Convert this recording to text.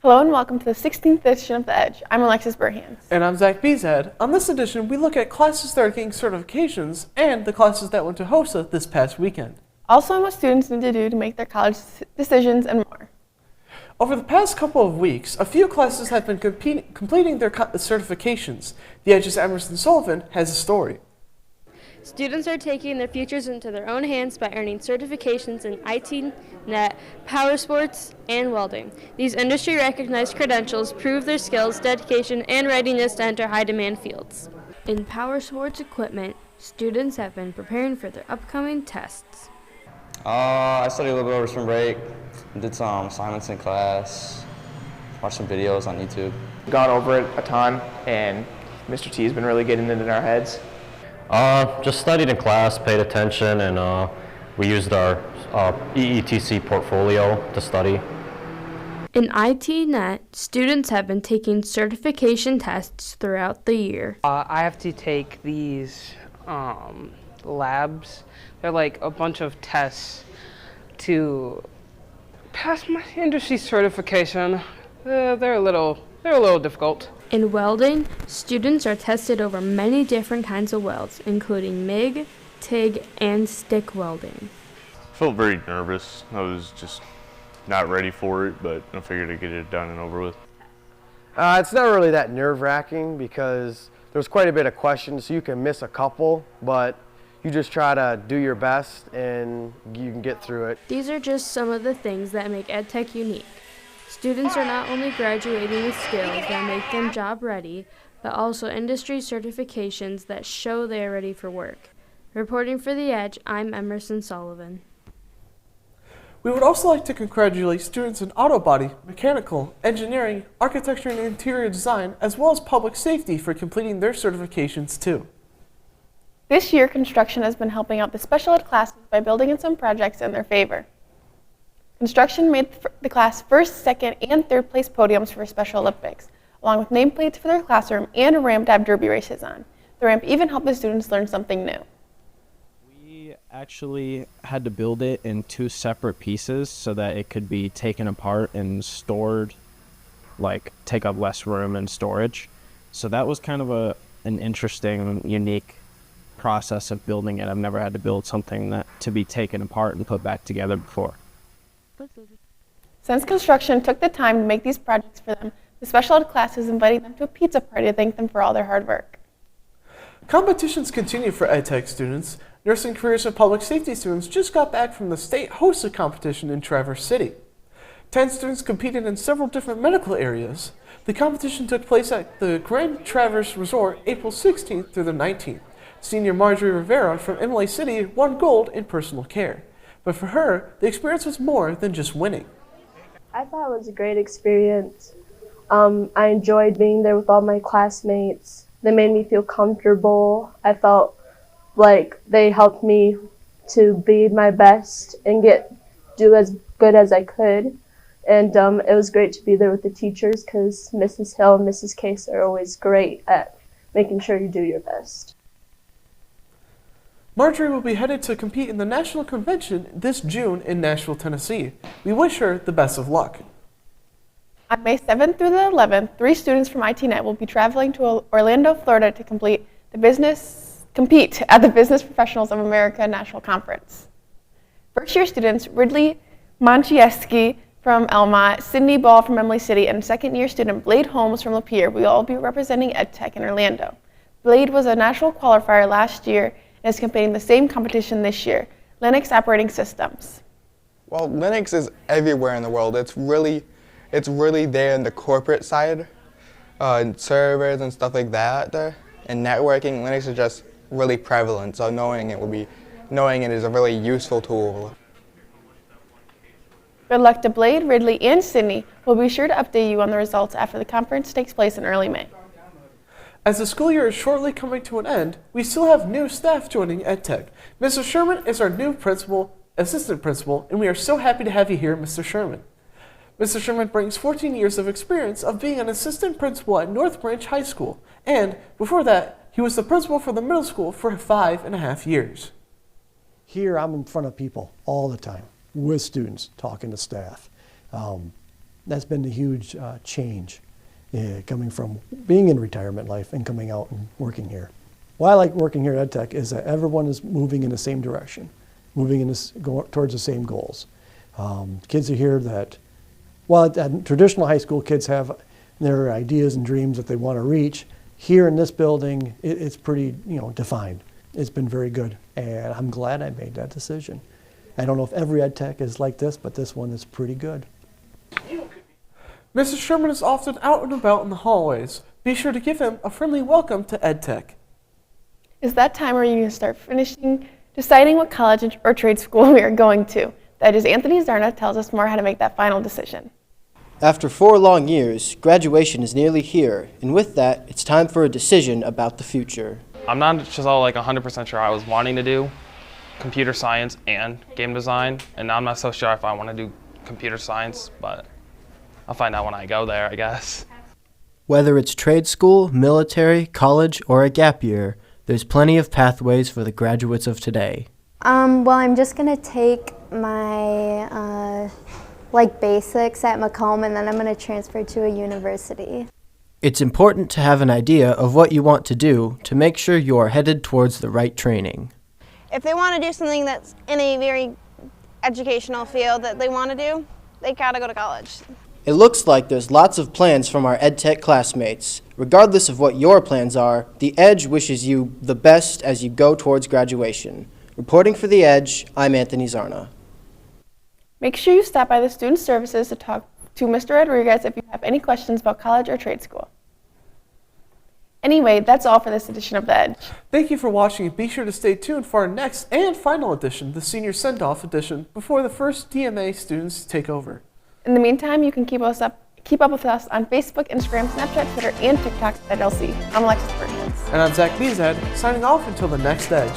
Hello and welcome to the 16th edition of The Edge. I'm Alexis Burhans. And I'm Zack. On this edition, we look at classes that are getting certifications and the classes that went to HOSA this past weekend. Also on what students need to do to make their college decisions and more. Over the past couple of weeks, a few classes have been completing their certifications. The Edge's Emmerson Sullivan has a story. Students are taking their futures into their own hands by earning certifications in IT, net, power sports, and welding. These industry-recognized credentials prove their skills, dedication, and readiness to enter high-demand fields. In power sports equipment, students have been preparing for their upcoming tests. I studied a little bit over spring break, did some assignments in class, watched some videos on YouTube. Gone over it a ton, and Mr. T has been really getting it in our heads. Just studied in class, paid attention, and we used our EETC portfolio to study. In IT Net, students have been taking certification tests throughout the year. I have to take these labs. They're like a bunch of tests to pass my industry certification. They're a little difficult. In welding, students are tested over many different kinds of welds, including MIG, TIG, and stick welding. I felt very nervous. I was just not ready for it, but I figured I'd get it done and over with. It's not really that nerve-wracking because there's quite a bit of questions, so you can miss a couple, but you just try to do your best and you can get through it. These are just some of the things that make EdTech unique. Students are not only graduating with skills that make them job ready, but also industry certifications that show they are ready for work. Reporting for The Edge, I'm Emerson Sullivan. We would also like to congratulate students in auto body, mechanical, engineering, architecture and interior design, as well as public safety for completing their certifications too. This year, construction has been helping out the special ed classes by building in some projects in their favor. Construction made the class first, second, and third place podiums for Special Olympics, along with nameplates for their classroom and a ramp to have derby races on. The ramp even helped the students learn something new. We actually had to build it in two separate pieces so that it could be taken apart and stored, like take up less room in storage. So that was kind of an interesting, unique process of building it. I've never had to build something that to be taken apart and put back together before. Since construction took the time to make these projects for them, the special ed class is inviting them to a pizza party to thank them for all their hard work. Competitions continue for EdTech students. Nursing careers and public safety students just got back from the state HOSA competition in Traverse City. 10 students competed in several different medical areas. The competition took place at the Grand Traverse Resort April 16th through the 19th. Senior Marjorie Rivera from Imlay City won gold in personal care. But for her, the experience was more than just winning. I thought it was a great experience. I enjoyed being there with all my classmates. They made me feel comfortable. I felt like they helped me to be my best and do as good as I could. And it was great to be there with the teachers because Mrs. Hill and Mrs. Case are always great at making sure you do your best. Marjorie will be headed to compete in the National Convention this June in Nashville, Tennessee. We wish her the best of luck. On May 7th through the 11th, 3 students from ITNet will be traveling to Orlando, Florida to compete at the Business Professionals of America National Conference. First-year students Ridley Manchieski from Almont, Sydney Ball from Imlay City, and second-year student Blade Holmes from Lapeer will all be representing EdTech in Orlando. Blade was a national qualifier last year and is competing in the same competition this year, Linux operating systems. Well, Linux is everywhere in the world. It's really there in the corporate side, and servers and stuff like that. And networking, Linux is just really prevalent. So knowing it is a really useful tool. Good luck to Blade, Ridley, and Sydney. We'll be sure to update you on the results after the conference takes place in early May. As the school year is shortly coming to an end, we still have new staff joining EdTech. Mr. Sherman is our new assistant principal, and we are so happy to have you here, Mr. Sherman. Mr. Sherman brings 14 years of experience of being an assistant principal at North Branch High School, and before that, he was the principal for the middle school for 5.5 years. Here, I'm in front of people all the time, with students, talking to staff. That's been a huge change coming from being in retirement life and coming out and working here. What I like working here at EdTech is that everyone is moving in the same direction, moving in towards the same goals. Kids are here that, while at traditional high school, kids have their ideas and dreams that they want to reach. Here in this building, it's pretty, defined. It's been very good, and I'm glad I made that decision. I don't know if every EdTech is like this, but this one is pretty good. Mr. Sherman is often out and about in the hallways. Be sure to give him a friendly welcome to EdTech. It's that time where you need to start deciding what college or trade school we are going to. That is, Anthony Zarna tells us more how to make that final decision. After 4 long years, graduation is nearly here, and with that, it's time for a decision about the future. I'm not just all like 100% sure I was wanting to do computer science and game design, and now I'm not so sure if I want to do computer science, but I'll find out when I go there, I guess. Whether it's trade school, military, college, or a gap year, there's plenty of pathways for the graduates of today. Well, I'm just going to take my basics at Macomb, and then I'm going to transfer to a university. It's important to have an idea of what you want to do to make sure you are headed towards the right training. If they want to do something that's in a very educational field that they want to do, they gotta go to college. It looks like there's lots of plans from our EdTech classmates. Regardless of what your plans are, the Edge wishes you the best as you go towards graduation. Reporting for the Edge, I'm Anthony Zarna. Make sure you stop by the Student Services to talk to Mr. Rodriguez if you have any questions about college or trade school. Anyway, that's all for this edition of The Edge. Thank you for watching, and be sure to stay tuned for our next and final edition, the Senior Send-Off edition, before the first DMA students take over. In the meantime, you can keep up with us on Facebook, Instagram, Snapchat, Twitter, and TikTok at LC. I'm Alexis Burhans. And I'm Zack, signing off until the next Edge.